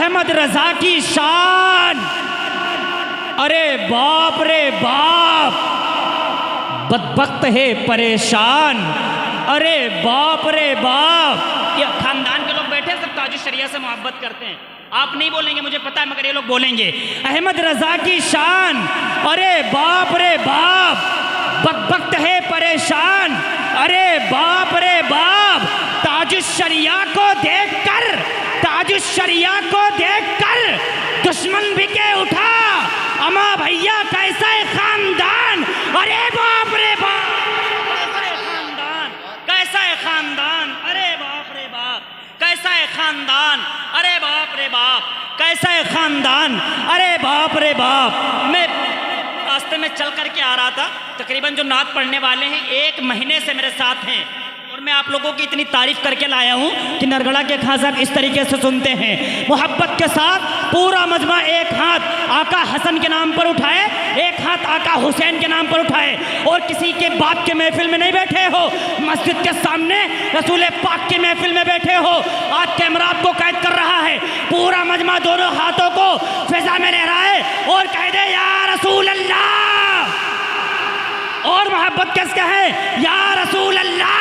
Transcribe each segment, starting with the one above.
अहमद रजा की शान, अरे बाप रे बाप, बदबख्त है परेशान, अरे बाप रे बाप। ये खानदान के लोग बैठे सब ताजुश शरिया से मोहब्बत करते हैं, आप नहीं बोलेंगे मुझे पता है, मगर ये लोग बोलेंगे अहमद रजा की शान, अरे बाप रे बाप, बदबख्त है परेशान, अरे बाप रे बाप। ताजुश शरिया को देखकर, ताजुश शरिया को देखकर दुश्मन भी के उठा, अमा भैया कैसा है खानदान, अरे बाप रे बाप, कैसा है खानदान, कैसा है खानदान, अरे बाप रे बाप, कैसा है खानदान, अरे बाप रे बाप, कैसा है खानदान, अरे बाप रे बाप। मैं रास्ते में चल करके आ रहा था, तकरीबन जो नात पढ़ने वाले हैं 1 महीने से मेरे साथ हैं, और मैं आप लोगों की इतनी तारीफ करके लाया हूँ कि नरगड़ा के खां साहब इस तरीके से सुनते हैं, मोहब्बत के साथ पूरा मजमा एक हाथ आका हसन के नाम पर उठाए, एक हाथ आका हुसैन के नाम पर उठाए, और किसी के बाप के महफिल में नहीं बैठे हो, मस्जिद के सामने रसूल पाक की महफिल में बैठे हो। आज कैमरा आपको कैद कर रहा है, पूरा मजमा दोनों हाथों को फिजा में लहराए और कह दे या रसूल अल्लाह, और मोहब्बत किसका है, या रसूल अल्लाह।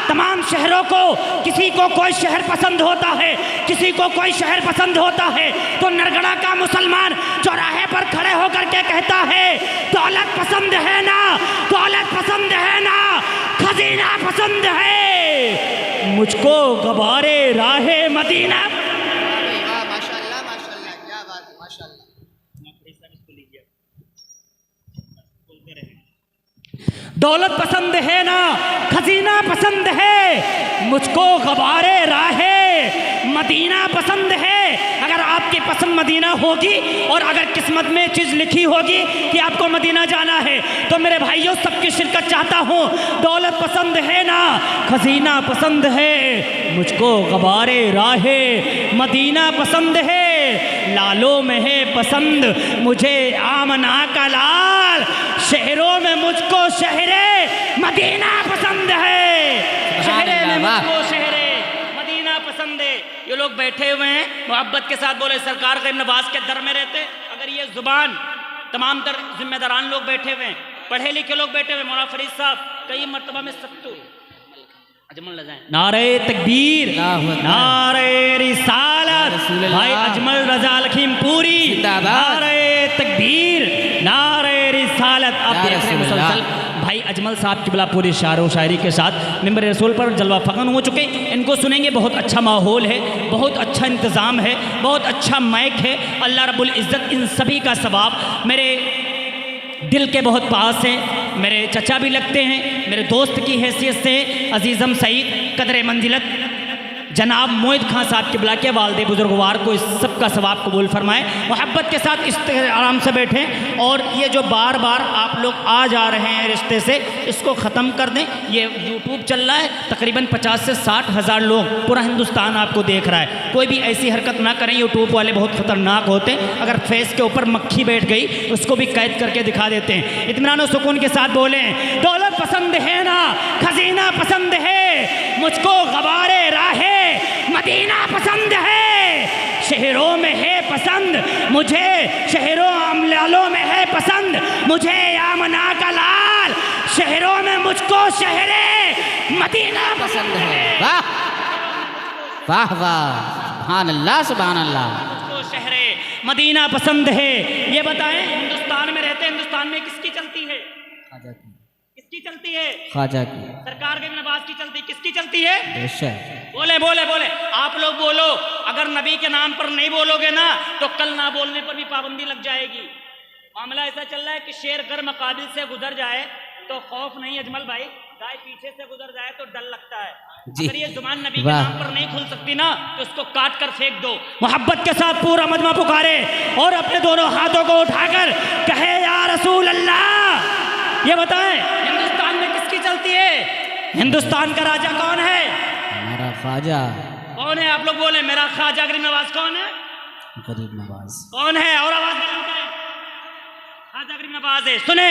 तमाम शहरों को, किसी को कोई शहर पसंद होता है, किसी को कोई शहर पसंद होता है, तो नरगड़ा का मुसलमान चौराहे पर खड़े होकर के कहता है दौलत पसंद है ना, दौलत पसंद है ना, खजीना पसंद है, मुझको गबारे राहे मदीना। माशाल्लाह माशाल्लाह, क्या बात है, माशाल्लाह। दौलत पसंद है ना, खजीना पसंद है, मुझको गबारे राहे मदीना पसंद है। अगर आपकी पसंद मदीना होगी और अगर किस्मत में चीज़ लिखी होगी कि आपको मदीना जाना है, तो मेरे भाइयों सबकी शिरकत चाहता हूँ। दौलत पसंद है ना, खजीना पसंद है, मुझको गबारे राहे मदीना पसंद है, लालों में है पसंद मुझे आमना का लाल, शहरों में मुझको शहरे मदीना पसंद है, शहरे में मुझको शहरे मदीना पसंद है। ये लोग बैठे हुए हैं मोहब्बत के साथ बोले सरकार गरीब नवाज के दर में रहते, अगर ये जुबान तमाम तर जिम्मेदारान लोग बैठे हुए हैं, पढ़े लिखे लोग बैठे हुए, मौलाना फरीद साहब कई मरतबा में सत्तू अजमल लजाएं, नारे तकबीर, नारे रिसालत, भाई अजमल रजा लखीमपुरी, नारे तकबीर, नारे रिसालत। आप देख रहे हैं मुसलसल भाई अजमल साहब की पूरी शायर व शायरी के साथ मिंबर रसूल पर जलवा फगन हो चुके, इनको सुनेंगे। बहुत अच्छा माहौल है, बहुत अच्छा इंतज़ाम है, बहुत अच्छा माइक है। अल्लाह रब्बुल इज़्ज़त इन सभी का सवाब मेरे दिल के बहुत पास हैं, मेरे चचा भी लगते हैं, मेरे दोस्त की हैसियत से अजीज़म सईद कदर मंजिलत जनाब मोहित खां साहब किबला के वालदे बुजुर्गवार को इस सब का सवाब कबूल फरमाएं। मोहब्बत के साथ इस आराम से बैठें, और ये जो बार बार आप लोग आ जा रहे हैं रिश्ते से, इसको ख़त्म कर दें। ये यूट्यूब चल रहा है, तकरीबन 50 से 60 हज़ार लोग पूरा हिंदुस्तान आपको देख रहा है। कोई भी ऐसी हरकत ना करें, यूट्यूब वाले बहुत ख़तरनाक होते हैं। अगर फेस के ऊपर मक्खी बैठ गई उसको भी कैद करके दिखा देते हैं। इत्मीनान और सुकून के साथ बोलें दौलत पसंद है ना, खजीना पसंद है, मुझको गबारे राहे मदीना पसंद है, शहरों में है पसंद मुझे, शहरों अमलालों में है पसंद मुझे आमना का लाल, शहरों में मुझको शहरे मदीना पसंद है। वाह वाह वाह, सुभान अल्लाह सुभान अल्लाह, मुझको शहरे मदीना पसंद है। ये बताएं हिंदुस्तान में रहते, हिंदुस्तान में किसकी चलती है, किसकी चलती है, ख्वाजा की, सरकार के नवाज की चलती, किसकी चलती है, बेशक। बोले बोले बोले आप लोग बोलो। अगर नबी के नाम पर नहीं बोलोगे ना तो कल ना बोलने पर भी पाबंदी लग जाएगी। मामला ऐसा चल रहा है कि शेर घर मकाबिल से गुजर जाए तो खौफ नहीं अजमल भाई, गाय पीछे से गुजर जाए तो डर लगता है। अगर ये जुबान नबी के नाम पर नहीं खुल सकती ना तो उसको काट कर फेंक दो। मोहब्बत के साथ पूरा मजमा पुकारे और अपने दोनों हाथों को उठाकर कहे या रसूल अल्लाह। ये बताएं हिंदुस्तान में किसकी चलती है, हिंदुस्तान का राजा कौन है, हमारा ख्वाजा। कौन है, आप लोग बोले मेरा ख्वाजा गरीब नवाज कौन है, गरीब नवाज कौन है, और आवाज बुलंद करें, ख्वाजा गरीब नवाज है। सुने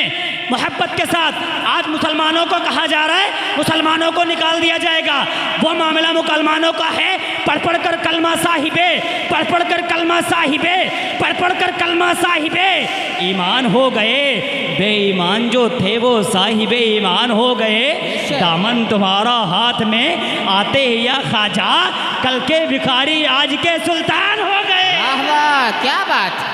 मोहब्बत के साथ आज मुसलमानों को कहा जा रहा है मुसलमानों को निकाल दिया जाएगा। वो मामला मुसलमानों का है, पढ़ पढ़ कर कलमा साहिबे, पढ़ पढ़ कर कलमा साहिबे, पढ़ पढ़ कर कलमा साहिबे ईमान हो गए। बेईमान जो थे वो साहिबे ईमान हो गए। दामन तुम्हारा हाथ में आते ही या ख्वाजा, कल के भिखारी आज के सुल्तान हो गए। वाह वाह, क्या बात।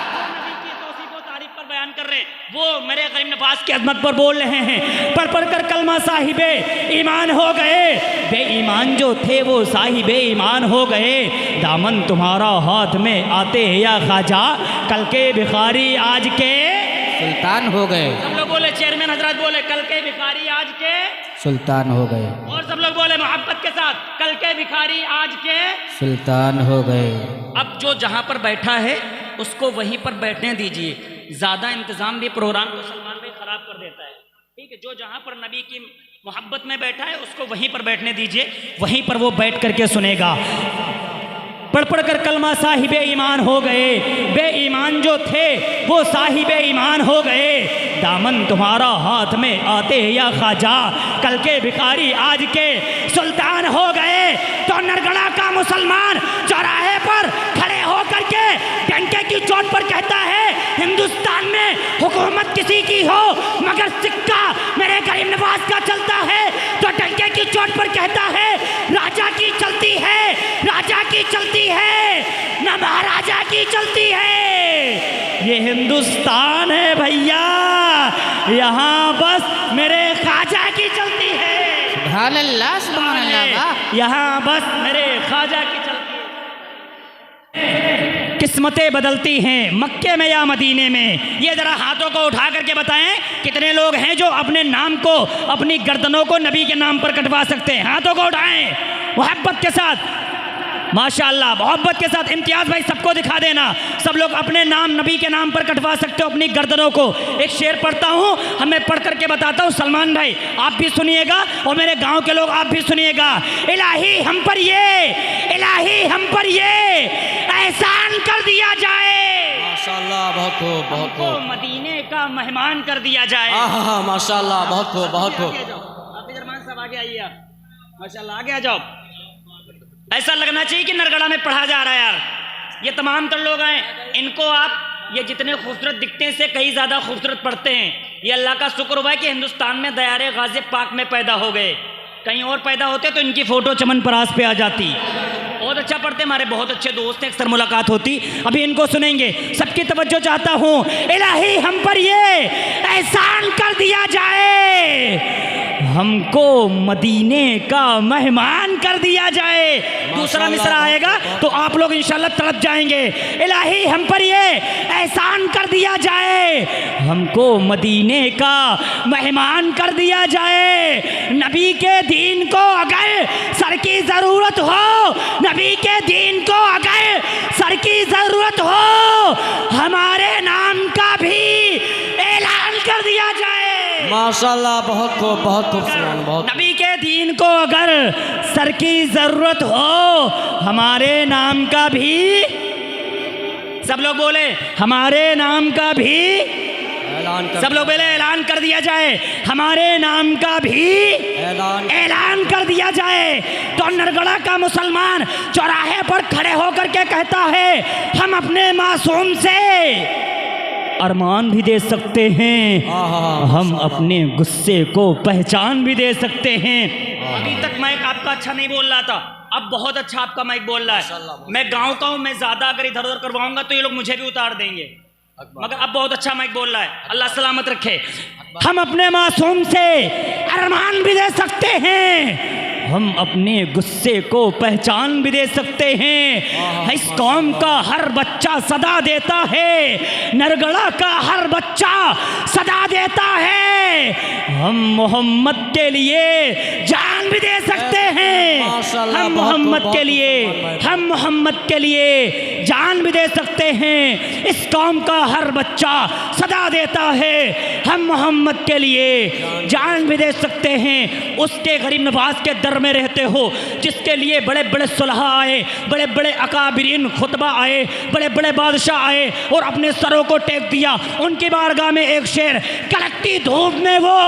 पर बयान कर रहे हैं, वो मेरे गरीब नवाज की अजमत पर बोल रहे हैं। पढ़ पढ़ कर कलमा साहिबे ईमान हो गए। बेईमान जो थे वो साहिबे ईमान हो गए। दामन तुम्हारा हाथ में आते हैं या ख्वाजा, कल के भिखारी आज के सुल्तान हो गए। सब लोग बोले, चेयरमैन हजरत बोले, कल के भिखारी आज के सुल्तान हो गए। और सब लोग बोले मोहब्बत के साथ, कल के भिखारी आज के सुल्तान हो गए। अब जो जहाँ पर बैठा है उसको वहीं पर बैठने दीजिए। ज़्यादा इंतज़ाम भी प्रोग्राम को सलमान भाई ख़राब कर देता है। ठीक है, जो जहाँ पर नबी की मोहब्बत में बैठा है उसको वहीं पर बैठने दीजिए, वहीं पर वो बैठ करके सुनेगा। पढ़ पढ़ कर कलमा साहिबे ईमान हो गए। बेईमान जो थे वो साहिबे ईमान हो गए। दामन तुम्हारा हाथ में आते या ख्वाजा, कल के भिखारी आज के सुल्तान हो गए। तो नरगड़ा का मुसलमान चौराहे पर खड़े होकर के डंके की चोट पर कहता है, हिंदुस्तान में हुकूमत किसी की हो मगर सिक्का मेरे गरीब नवाज का चलता है। तो डंके की चोट पर कहता है, राजा की चलती है, राजा की चलती है, न महाराजा की चलती है। ये हिंदुस्तान है भैया, यहाँ बस मेरे ख्वाजा की चलती है। सुभान अल्लाह, सुभान अल्लाह। यहाँ बस मेरे ख्वाजा की चलती है। किस्मतें बदलती हैं मक्के में या मदीने में। ये ज़रा हाथों को उठा करके बताएं, कितने लोग हैं जो अपने नाम को, अपनी गर्दनों को नबी के नाम पर कटवा सकते हैं? हाथों को उठाएं मोहब्बत के साथ। माशाअल्लाह, मोहब्बत के साथ। इम्तियाज़ भाई सबको दिखा देना, सब लोग अपने नाम नबी के नाम पर कटवा सकते हो अपनी गर्दनों को। एक शेर पढ़ता हूँ, हमें पढ़ करके बताता हूँ। सलमान भाई आप भी सुनिएगा और मेरे गांव के लोग आप भी सुनिएगा। इलाही हम पर ये, इलाही हम पर ये एहसान कर दिया जाए। माशाअल्लाह, बहुत खूब, बहुत खूब। मदीने का मेहमान कर दिया जाए। हाँ, माशाअल्लाह, बहुत खूब, बहुत खूब। आप इधर मान साहब आगे आइए आप। माशाअल्लाह, आगे आ जाओ। ऐसा लगना चाहिए कि नरगड़ा में पढ़ा जा रहा है यार। ये तमाम तर लोग हैं, इनको आप ये जितने खूबसूरत दिखते हैं से कहीं ज़्यादा खूबसूरत पढ़ते हैं। ये अल्लाह का शुक्र हुआ है कि हिंदुस्तान में दयारे गाज़ी पाक में पैदा हो गए। कहीं और पैदा होते तो इनकी फ़ोटो चमन परास पे आ जाती। बहुत अच्छा पढ़ते, हमारे बहुत अच्छे दोस्त हैं, अक्सर मुलाकात होती। अभी इनको सुनेंगे, सबकी तवज्जो चाहता हूँ। इलाही हम पर ये एहसान कर दिया जाए, हमको मदीने का मेहमान कर दिया जाए। दूसरा मिसरा आएगा तो आप लोग इंशाल्लाह तड़प जाएंगे। इलाही हम पर ये एहसान कर दिया जाए, हमको मदीने का मेहमान कर दिया जाए। नबी के दीन को अगर सर की ज़रूरत हो, नबी के दीन को अगर सर की ज़रूरत हो, हमारे नाम का भी ऐलान कर दिया जाए। माशाअल्लाह, बहुत खूब, बहुत खूबसूरत, बहुत। नबी के दीन को अगर सर की ज़रूरत हो, हमारे नाम का भी, सब लोग बोले हमारे नाम का भी ऐलान कर, सब लोग बोले ऐलान कर दिया जाए, हमारे नाम का भी ऐलान कर दिया जाए। तो नरगड़ा का मुसलमान चौराहे पर खड़े होकर के कहता है, हम अपने मासूम से अरमान भी दे सकते हैं, हम अपने गुस्से को पहचान भी दे सकते हैं। अभी तक माइक आपका अच्छा नहीं बोल रहा था, अब बहुत अच्छा आपका माइक बोल रहा है। मैं गांव का हूँ, मैं ज़्यादा अगर इधर उधर करवाऊंगा तो ये लोग मुझे भी उतार देंगे, मगर अब बहुत अच्छा माइक बोल रहा है। अल्लाह सलामत रखे। हम अपने मासूम से अरमान भी दे सकते हैं, हम अपने गुस्से को पहचान भी दे सकते हैं। इस कौम का हर बच्चा सदा देता है, नरगड़ा का हर बच्चा सदा देता है। हम मोहम्मद के लिए जान भी दे सकते हैं, हम मोहम्मद के लिए, हम मोहम्मद के लिए जान भी दे सकते हैं। इस कौम का हर बच्चा सदा देता है, हम मोहम्मद के लिए जान भी दे सकते हैं। उसके गरीब नवाज के दर में रहते हो, जिसके लिए बड़े बड़े सुलहा आए, बड़े बड़े अकाबिरीन खुतबा आए, बड़े बड़े बादशाह आए और अपने सरों को टेक दिया। उनकी बारगाह में एक शेर, कड़कती धूप में वो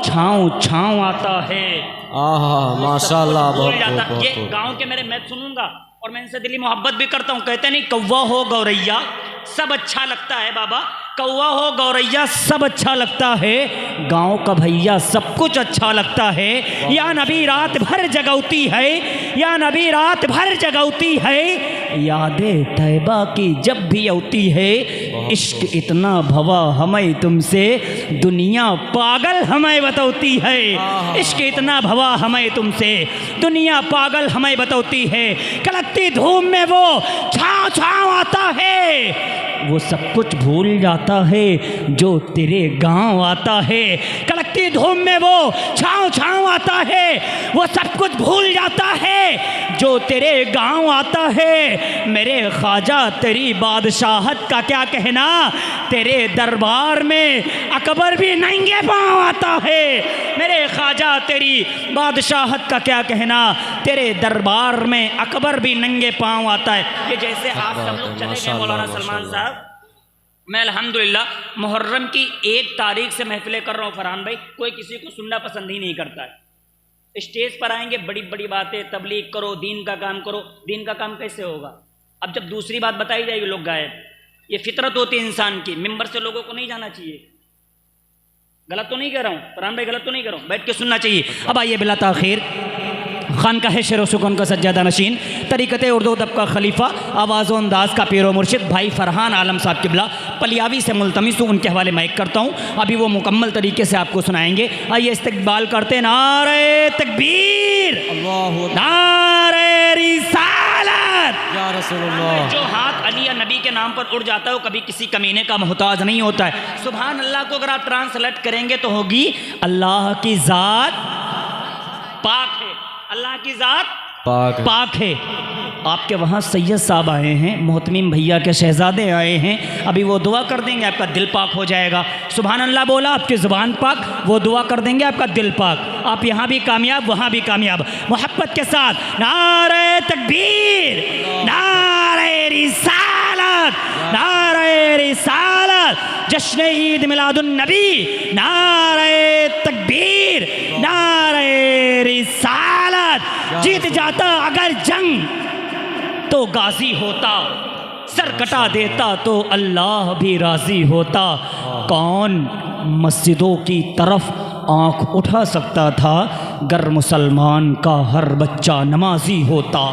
छाँव छाँव आता है। माशाअल्लाह, बहुत ये गांव के मेरे मैं सुनूंगा और मैं इनसे दिली मोहब्बत भी करता हूँ। कहते नहीं कौवा हो गौरैया सब अच्छा लगता है बाबा, कौवा हो गौरैया सब अच्छा लगता है, गांव का भैया सब कुछ अच्छा लगता है। या नबी रात भर जगौती है, या नबी रात भर जगौती है, यादें तैबा की जब भी आती है। इश्क इतना भवा हमें तुमसे, दुनिया पागल हमें बतौती है। इश्क इतना भवा हमें तुमसे, दुनिया पागल हमें बतौती है। कड़कती धूप में वो छाँव छाँव आता है, वो सब कुछ भूल जाता है जो तेरे गांव आता है। कड़कती धूप में वो छाँव छाँव आता है, वो सब कुछ भूल जाता है जो तेरे गांव आता है। मेरे ख्वाजा तेरी बादशाहत का क्या कहना, तेरे दरबार में अकबर भी नंगे पाँव आता है। मेरे ख्वाजा तेरी बादशाहत का क्या कहना, तेरे दरबार में अकबर भी नंगे पाँव आता है। ये जैसे आप सब लोग चले गए मौलाना सलमान साहब, मैं अल्हम्दुलिल्लाह मुहर्रम की 1 तारीख से महफिलें कर रहा हूँ। फरहान भाई, कोई किसी को सुनना पसंद ही नहीं करता है। स्टेज पर आएंगे बड़ी बड़ी बातें, तबलीग करो, दीन का काम करो। दीन का काम कैसे होगा? अब जब दूसरी बात बताई जाएगी लोग गायब। ये फितरत होती है इंसान की, मिंबर से लोगों को नहीं जाना चाहिए। गलत तो नहीं कह रहा हूँ फरहान भाई, गलत तो नहीं कह रहा हूँ, बैठ के सुनना चाहिए। अब आइए बिला ताखिर, खानकाह शेर सुकून का सज्जादा नशीन, तरीक़त उर्दू अदब का खलीफा, आवाज़ अंदाज का पीरो मुर्शिद भाई फरहान आलम साहब किबला पलियावी से मुल्तमिस हूँ, उनके हवाले माइक करता हूँ। अभी वो मुकम्मल तरीके से आपको सुनाएंगे। आइए इस्तकबाल करते, नारे तकबीर, नारे रिसालत या रसूलुल्लाह। जो हाथ अली या नबी के नाम पर उड़ जाता है वो कभी किसी कमीने का मोहताज नहीं होता है। सुभान अल्लाह को अगर आप ट्रांसलेट करेंगे तो होगी अल्लाह की ज़ात पाक है, अल्लाह की ज़ात पाक है। आपके वहाँ सैयद साहब आए हैं, मोहतमीम भैया के शहजादे आए हैं, अभी वो दुआ कर देंगे, आपका दिल पाक हो जाएगा। सुभान अल्लाह बोला, आपकी ज़ुबान पाक, वो दुआ कर देंगे, आपका दिल पाक। आप यहाँ भी कामयाब, वहाँ भी कामयाब। मोहब्बत के साथ नारे तकबीर, नारे रिसालत, नारे रिसालत, जश्न ईद मिलादुन नबी, नारे तकबीर, नारे रिसालत। जीत जाता अगर जंग तो गाजी होता, सर कटा देता तो अल्लाह भी राजी होता। कौन मस्जिदों की तरफ आंख उठा सकता था, गर मुसलमान का हर बच्चा नमाजी होता।